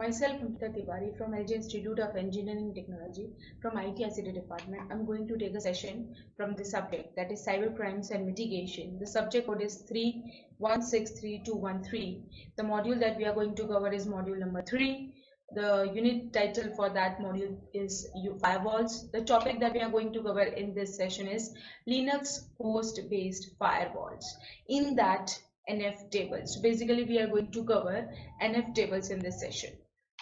Myself, Amrita Tiwari from LG Institute of Engineering Technology from IT department. I'm going to take a session from the subject, that is cyber crimes and mitigation. The subject code is 31632213. The module that we are going to cover is module number 3. The unit title for that module is firewalls. The topic that we are going to cover in this session is Linux host-based firewalls. In that, NF tables. So basically, we are going to cover NF tables in this session.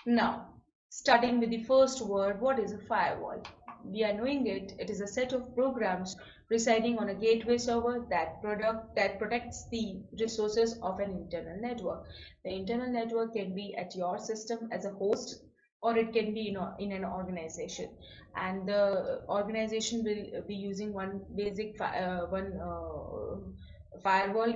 Now, starting with the first word, what is a firewall? We are knowing it. It is a set of programs residing on a gateway server that protects the resources of an internal network. The internal network can be at your system as a host, or it can be in an organization, and the organization will be using one basic firewall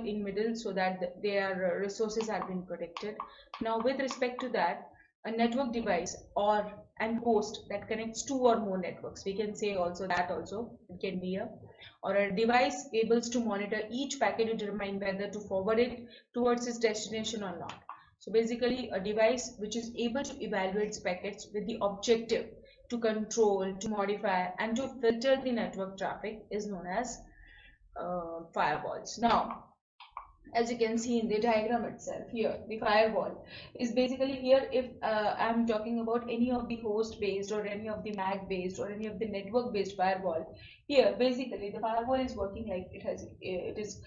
in middle so that their resources are being protected. Now, with respect to that, a network device or an host that connects two or more networks, we can say also that also it can be a device able to monitor each packet to determine whether to forward it towards its destination or not. So basically, a device which is able to evaluate packets with the objective to control, to modify, and to filter the network traffic is known as firewalls. Now, as you can see in the diagram itself here, the firewall is basically here. If I'm talking about any of the host based or any of the MAC based or any of the network based firewall, here basically the firewall is working like it is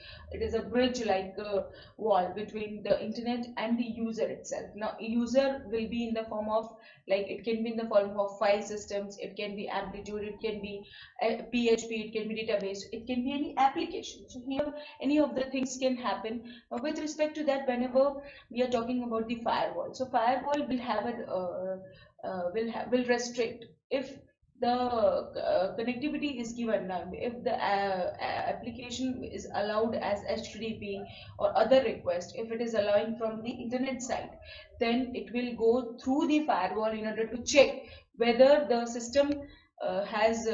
a bridge like a wall between the internet and the user itself. Now, user will be in the form of, like, it can be in the form of file systems, it can be Amplitude, it can be PHP, it can be database, it can be any application. So here any of the things can happen. With respect to that, whenever we are talking about the firewall, so firewall will have will restrict if the connectivity is given. Now, if the application is allowed as HTTP or other request, if it is allowing from the internet side, then it will go through the firewall in order to check whether the system has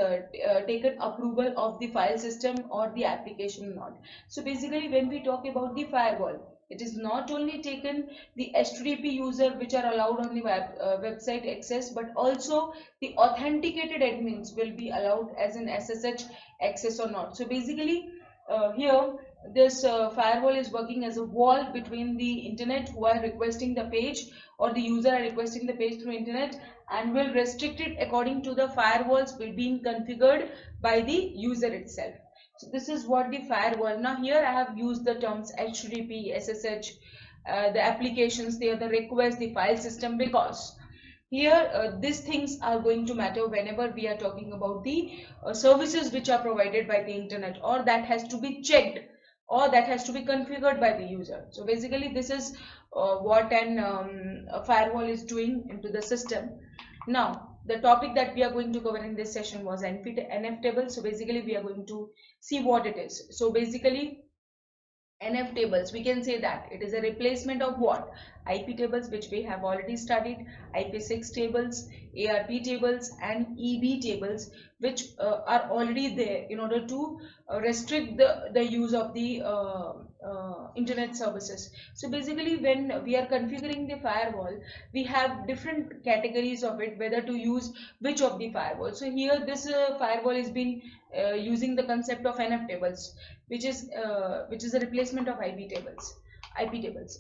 taken approval of the file system or the application or not. So basically, when we talk about the firewall, it is not only taken the HTTP user which are allowed on the website access, but also the authenticated admins will be allowed as an SSH access or not. So basically, here this firewall is working as a wall between the internet who are requesting the page, or the user are requesting the page through internet, and will restrict it according to the firewalls being configured by the user itself. So this is what the firewall. Now here I have used the terms HTTP, SSH, the applications, they are the request, the file system, because here these things are going to matter whenever we are talking about the services which are provided by the internet, or that has to be checked, or that has to be configured by the user. So basically this is what a firewall is doing into the system. Now, the topic that we are going to cover in this session was NF table. So basically we are going to see what it is. So basically, NF tables, we can say that it is a replacement of what? IP tables, which we have already studied, IP6 tables, ARP tables, and EB tables, which are already there in order to restrict the use of the internet services. So basically, when we are configuring the firewall, we have different categories of it, whether to use which of the firewall. So here this firewall is being using the concept of NF tables, which is a replacement of IP tables.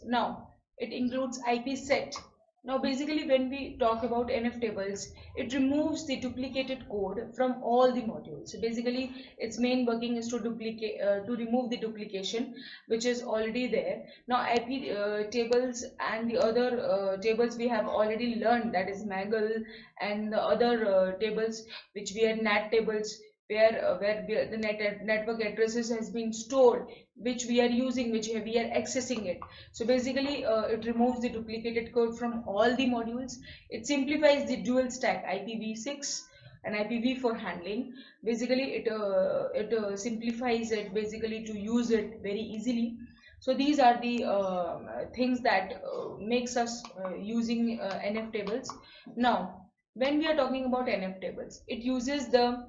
Now it includes IP set. Now basically, when we talk about NF tables, it removes the duplicated code from all the modules. So basically, its main working is to remove the duplication which is already there. Now IP tables and the other tables we have already learned, that is MAGL, and the other tables which we are NAT tables, where the network addresses has been stored, which we are using, which we are accessing it. So basically it removes the duplicated code from all the modules. It simplifies the dual stack IPv6 and IPv4 handling. Basically it simplifies it basically to use it very easily. So these are the things that makes us using NF tables. Now when we are talking about NF tables, it uses the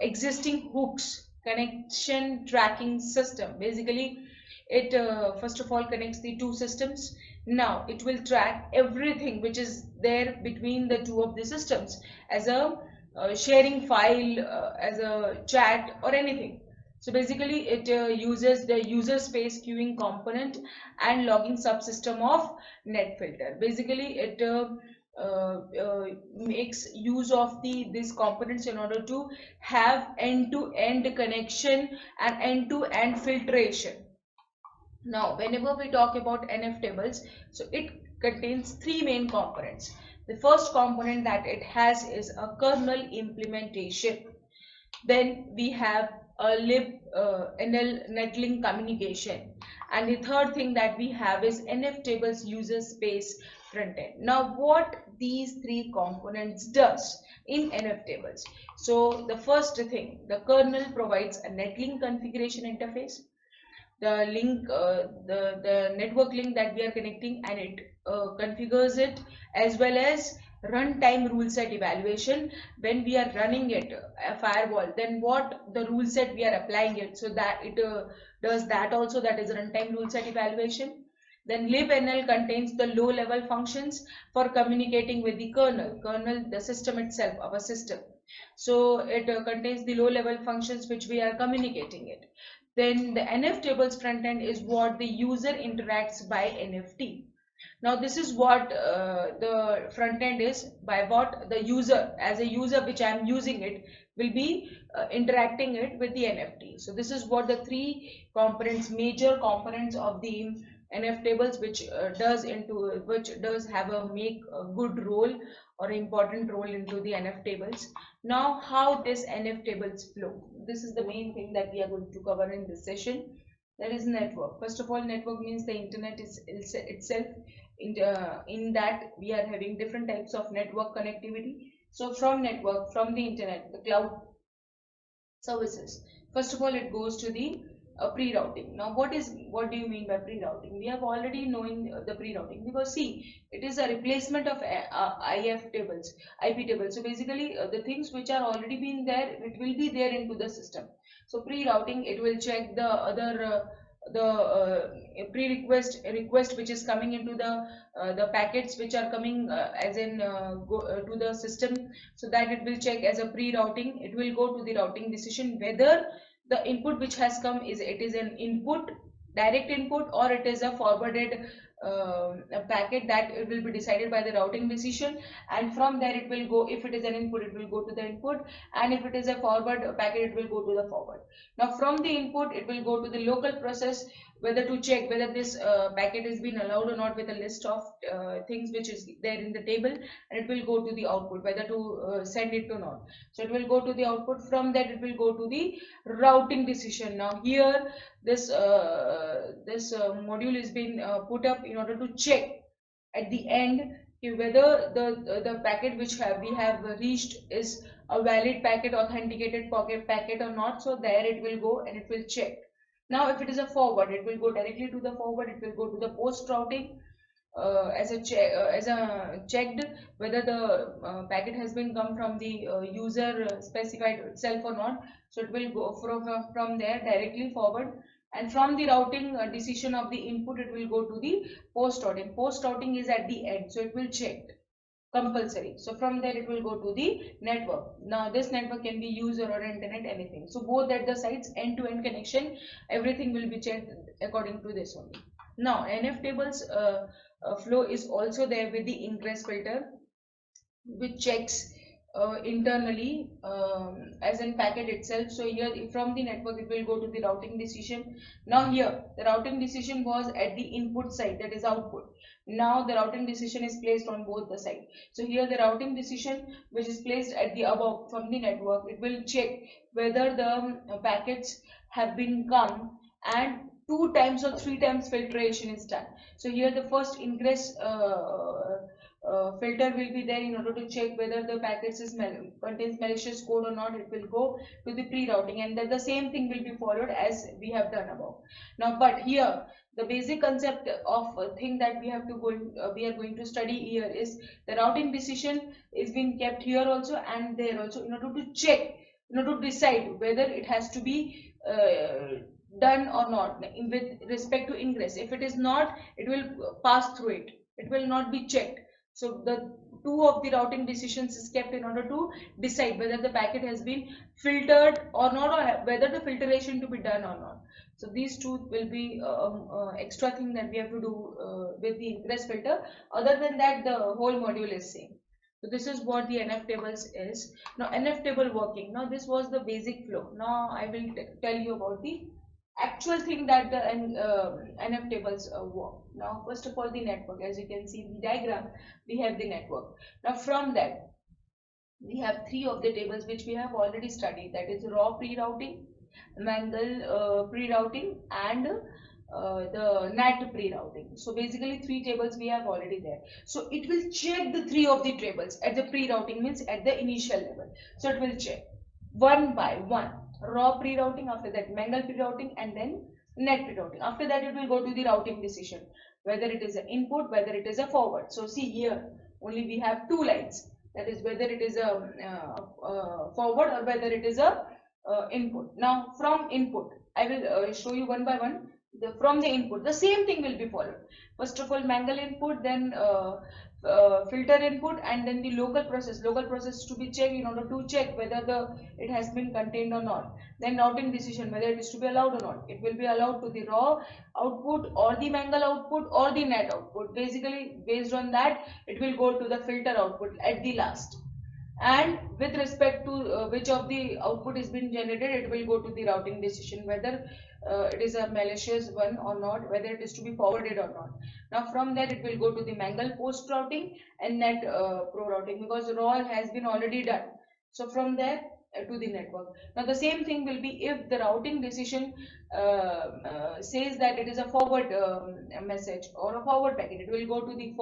existing hooks connection tracking system. Basically it first of all connects the two systems, Now it will track everything which is there between the two of the systems as a sharing file, as a chat or anything. So basically it uses the user space queuing component and logging subsystem of NetFilter. Basically it makes use of these components in order to have end-to-end connection and end-to-end filtration. Now, whenever we talk about NF tables, so it contains three main components. The first component that it has is a kernel implementation. Then we have a libnl netlink communication, and the third thing that we have is NF tables user space frontend. Now, what these three components does in NF tables? So the first thing, the kernel provides a netlink configuration interface, the link, the network link that we are connecting, and it configures it, as well as runtime rule set evaluation. When we are running it a firewall, then what the rule set we are applying it, so that it does that also, that is runtime rule set evaluation. Then libnl contains the low level functions for communicating with the kernel, the system itself, our system. So it contains the low level functions which we are communicating it. Then the NF tables front end is what the user interacts by NFT. Now this is what the front end is, by what the user, as a user which I am using it, will be interacting it with the NFT. So this is what the three components, major components of the NF tables, which does have a good role or important role into the NF tables. Now how this NF tables flow, this is the main thing that we are going to cover in this session. That is network. First of all, network means the internet is itself. In that we are having different types of network connectivity. So from network, from the internet, the cloud services, first of all it goes to the pre-routing. Now what do you mean by pre-routing? We have already knowing the pre-routing, because see, it is a replacement of IP tables. So basically the things which are already been there, it will be there into the system. So pre-routing, it will check the other request which is coming into the packets which are coming as in to the system, so that it will check as a pre-routing. It will go to the routing decision whether the input which has come is an input, direct input, or it is a forwarded a packet, that it will be decided by the routing decision. And from there it will go, if it is an input it will go to the input, and if it is a forward packet it will go to the forward. Now from the input it will go to the local process, whether to check whether this packet has been allowed or not, with a list of things which is there in the table, and it will go to the output whether to send it or not. So it will go to the output. From that it will go to the routing decision. Now here this module is been put up in order to check at the end whether the packet which we have reached is a valid packet, authenticated packet or not. So there it will go and it will check. Now if it is a forward, it will go directly to the forward. It will go to the post routing as a checked whether the packet has been come from the user specified itself or not. So it will go from there directly forward. And from the routing decision of the input, it will go to the post routing. Post routing is at the end, so it will check compulsory. So from there it will go to the network. Now this network can be user or internet, anything. So both at the sites, end-to-end connection, everything will be checked according to this only. Now NF tables flow is also there with the ingress filter, which checks internally as in packet itself. So here from the network it will go to the routing decision. Now here the routing decision was at the input side, that is output. Now the routing decision is placed on both the side. So here the routing decision which is placed at the above from the network, it will check whether the packets have been come, and 2 times or 3 times filtration is done. So here the first ingress filter will be there in order to check whether the packets contains malicious code or not. It will go to the pre-routing, and then the same thing will be followed as we have done above. Now but here the basic concept of thing that we have to we are going to study here is the routing decision is being kept here also and there also, in order to check, in order to decide whether it has to be done or not with respect to ingress. If it is not, it will pass through it. It will not be checked. So the two of the routing decisions is kept in order to decide whether the packet has been filtered or not, or whether the filtration to be done or not. So these two will be extra thing that we have to do with the ingress filter. Other than that, the whole module is same. So this is what the NF tables is. Now NF table working. Now this was the basic flow. Now I will tell you about the actual thing that the NF tables work. Now first of all, the network. As you can see in the diagram, we have the network. Now from that, we have three of the tables which we have already studied, that is raw pre-routing, Mangle pre-routing, and the NAT pre-routing. So basically three tables we have already there. So it will check the three of the tables at the pre-routing, means at the initial level. So it will check one by one, raw pre-routing, after that Mangle pre-routing, and then NAT pre-routing. After that it will go to the routing decision, whether it is an input, whether it is a forward. So see here, only we have two lines, that is whether it is a forward or whether it is a input. Now from input, I will show you one by one. From the input, the same thing will be followed. First of all, Mangle input, then filter input, and then the local process to be checked in order to check whether it has been contained or not. Then routing decision, whether it is to be allowed or not. It will be allowed to the raw output or the Mangle output or the NAT output. Basically based on that, it will go to the filter output at the last. And with respect to which of the output is being generated, it will go to the routing decision, whether it is a malicious one or not, whether it is to be forwarded or not. Now from there it will go to the Mangle post routing and NAT pro routing, because raw has been already done. So from there to the network. Now the same thing will be if the routing decision says that it is a forward message or a forward packet, it will go to the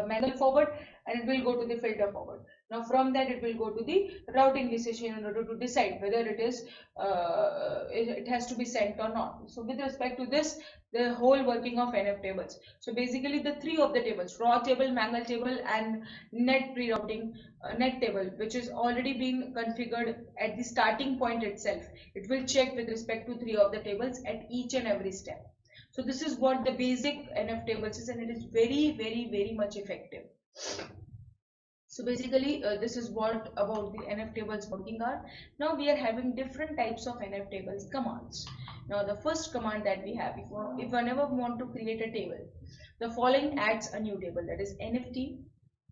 Mangle forward, and it will go to the filter forward. Now from that it will go to the routing decision in order to decide whether it is it has to be sent or not. So with respect to this, the whole working of NF tables. So basically the three of the tables, raw table, Mangle table, and NAT pre-routing NAT table, which is already been configured at the starting point itself. It will check with respect to three of the tables at each and every step. So this is what the basic NF tables is, and it is very much effective. So basically this is what about the NF tables working are. Now we are having different types of NF tables commands. Now the first command that we have, if whenever we want to create a table, the following adds a new table, that is NFT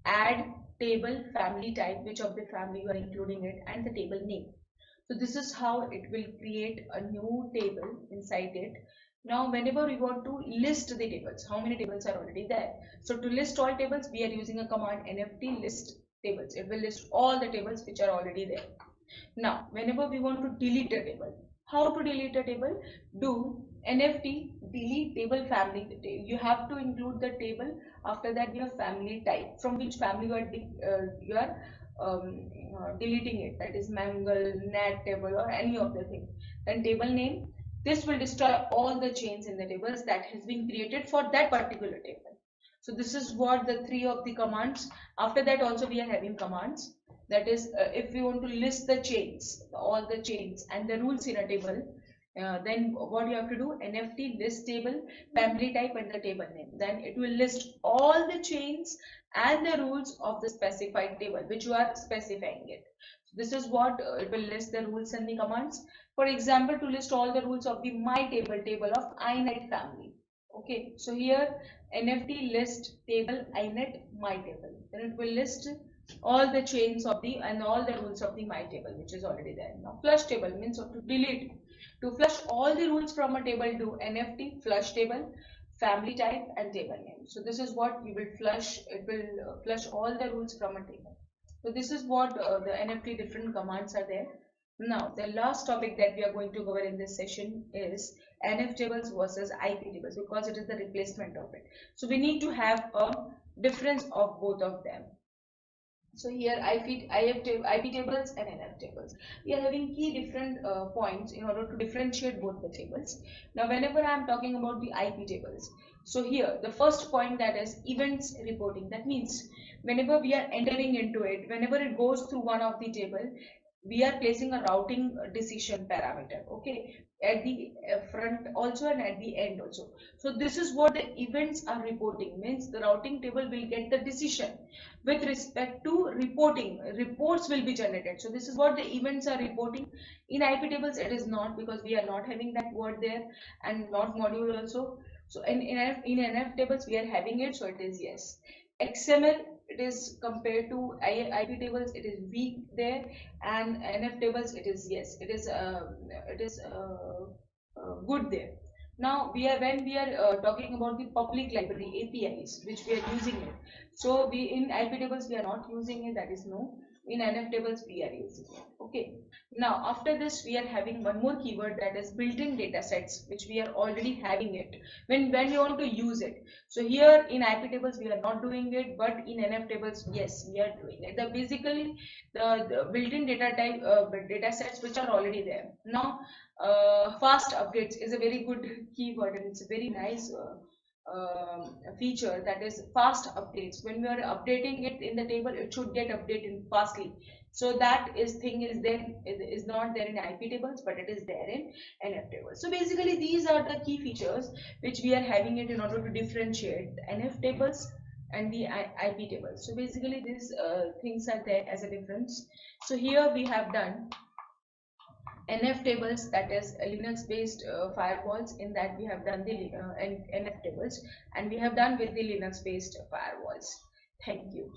add table family type, which of the family you are including it, and the table name. So this is how it will create a new table inside it. Now whenever we want to list the tables, how many tables are already there? So to list all tables, we are using a command nft list tables. It will list all the tables which are already there. Now whenever we want to delete a table, how to delete a table? Do nft delete table family. You have to include the table, after that your family type, from which family you are deleting it, that is Mangle, NAT table, or any of the thing. Then table name, this will destroy all the chains in the tables that has been created for that particular table. So this is what the three of the commands. After that also we are having commands, that is if we want to list the chains, all the chains and the rules in a table, then what you have to do, nft list table family type and the table name. Then it will list all the chains and the rules of the specified table which you are specifying it. So this is what it will list the rules and the commands. For example, to list all the rules of the my table of inet family. Okay, so here nft list table inet my table, then it will list all the chains of the and all the rules of the my table which is already there. Now flush table means to delete. To flush all the rules from a table, do nft flush table family type and table name. So this is what you will flush. It will flush all the rules from a table. So this is what the nft different commands are there. Now the last topic that we are going to cover in this session is NF tables versus IP tables, because it is the replacement of it. So we need to have a difference of both of them. So here IP tables and NF tables. We are having key different points in order to differentiate both the tables. Now whenever I am talking about the IP tables, so here the first point, that is events reporting. That means whenever we are entering into it, whenever it goes through one of the table, we are placing a routing decision parameter, okay, at the front also and at the end also. So this is what the events are reporting, means the routing table will get the decision with respect to reporting, reports will be generated. So this is what the events are reporting. In IP tables it is not, because we are not having that word there, and not module also. So in NF tables we are having it, so it is yes. XML, it is compared to IP tables, it is weak there, and NF tables, it is yes, it is good there. Now we are, when we are talking about the public library APIs which we are using it, so we in IP tables we are not using it, that is no. In NF tables we are using it. Okay. Now after this we are having one more keyword, that is built-in data sets, which we are already having it when we want to use it. So here in IP tables we are not doing it, but in NF tables yes we are doing it. The basically the built-in data type data sets which are already there. Now fast updates is a very good keyword, and it's a very nice feature, that is fast updates. When we are updating it in the table, it should get updated fastly. So that is thing is there, is not there in IP tables, but it is there in NF tables. So basically these are the key features which we are having it in order to differentiate the NF tables and the IP tables. So basically these things are there as a difference. So here we have done NF tables, that is Linux based firewalls. In that we have done the NF tables, and we have done with the Linux based firewalls. Thank you.